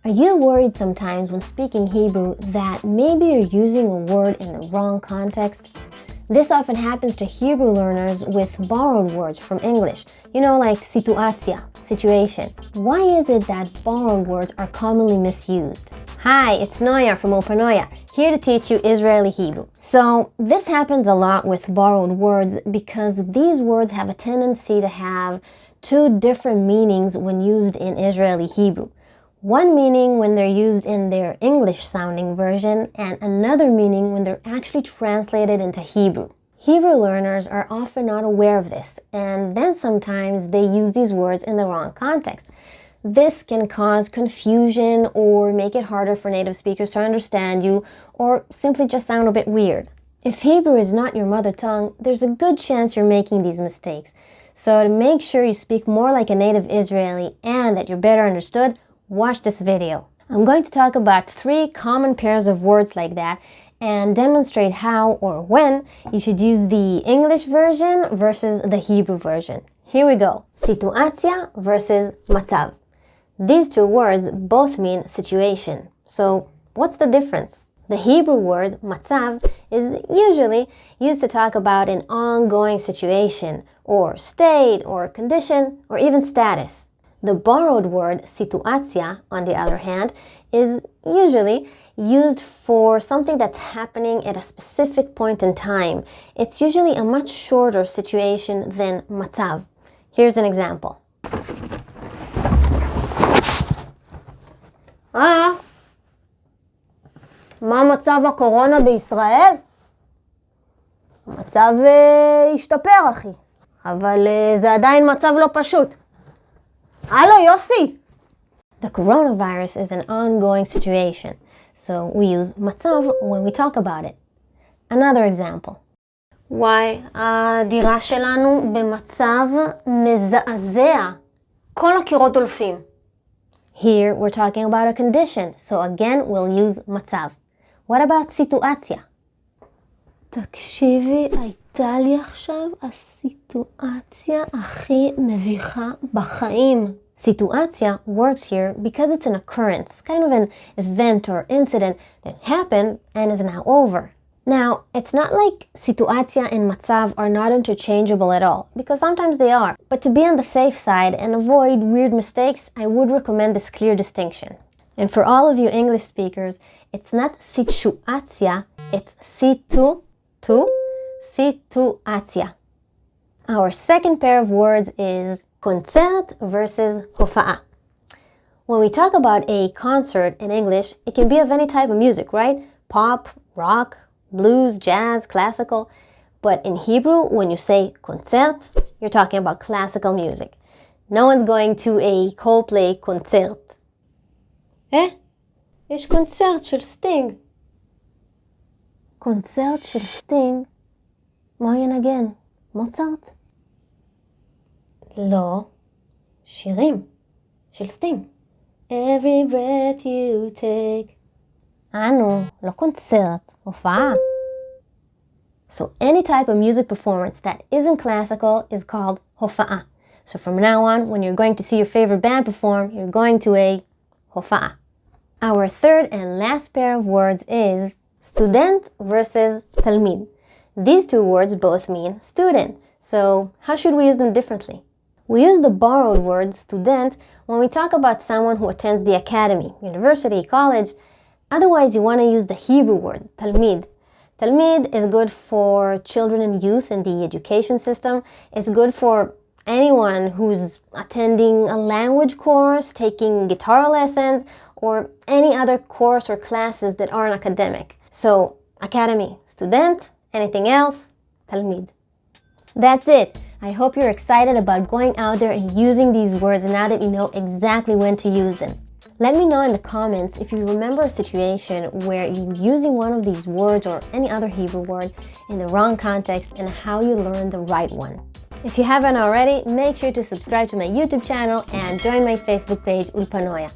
Are you worried sometimes when speaking Hebrew that maybe you're using a word in the wrong context? This often happens to Hebrew learners with borrowed words from English, like situacja, situation. Why is it that borrowed words are commonly misused? Hi, it's Noya from UlpaNoya, here to teach you Israeli Hebrew. So this happens a lot with borrowed words because these words have a tendency to have two different meanings when used in Israeli Hebrew. One meaning when they're used in their English-sounding version, and another meaning when they're actually translated into Hebrew. Hebrew learners are often not aware of this, and then sometimes they use these words in the wrong context. This can cause confusion or make it harder for native speakers to understand you, or simply just sound a bit weird. If Hebrew is not your mother tongue, there's a good chance you're making these mistakes. So to make sure you speak more like a native Israeli and that you're better understood, watch this video. I'm going to talk about 3 common pairs of words like that and demonstrate how or when you should use the English version versus the Hebrew version. Here we go. Situacja versus Matab. These 2 words both mean situation. So what's the difference? The Hebrew word Matab is usually used to talk about an ongoing situation or state or condition or even status. The borrowed word situacja, on the other hand, is usually used for something that's happening at a specific point in time. It's usually a much shorter situation than matzav. Here's an example. מה מצב הקורונה בישראל? המצב השתפר, אחי. אבל זה עדיין מצב לא פשוט. Hello, Yossi! The coronavirus is an ongoing situation, so we use matzav when we talk about it. Another example. Why, הדירה שלנו במצב מזעזע. כל הקירות דולפים. Here we're talking about a condition, so again we'll use matzav. What about סיטואציה? תקשיבי, הייתה לי עכשיו הסיטואציה הכי מביכה בחיים. Situacja works here because it's an occurrence, kind of an event or incident that happened and is now over. Now, it's not like situacja and matzav are not interchangeable at all, because sometimes they are. But to be on the safe side and avoid weird mistakes, I would recommend this clear distinction. And for all of you English speakers, it's not situacja, it's situacja. Our second pair of words is concert versus הופעה. When we talk about a concert in English, it can be of any type of music, right? Pop, rock, blues, jazz, classical. But in Hebrew, when you say concert, you're talking about classical music. No one's going to a Coldplay concert. יש קונצרט של סטינג. קונצרט של סטינג? מה ינגן? מוצרט? לא, שירים של סטינג. Every breath you take. לא קונצרט, הופעה. So any type of music performance that isn't classical is called הופעה. So from now on, when you're going to see your favorite band perform, you're going to a הופעה. Our third and last pair of words is student versus תלמיד. These 2 words both mean student. So how should we use them differently? We use the borrowed word student when we talk about someone who attends the academy, university, college. Otherwise, you want to use the Hebrew word, talmid. Talmid is good for children and youth in the education system. It's good for anyone who's attending a language course, taking guitar lessons, or any other course or classes that aren't academic. So, academy, student, anything else, talmid. That's it. I hope you're excited about going out there and using these words now that you know exactly when to use them. Let me know in the comments if you remember a situation where you're using one of these words or any other Hebrew word in the wrong context and how you learned the right one. If you haven't already, make sure to subscribe to my YouTube channel and join my Facebook page, UlpaNoya.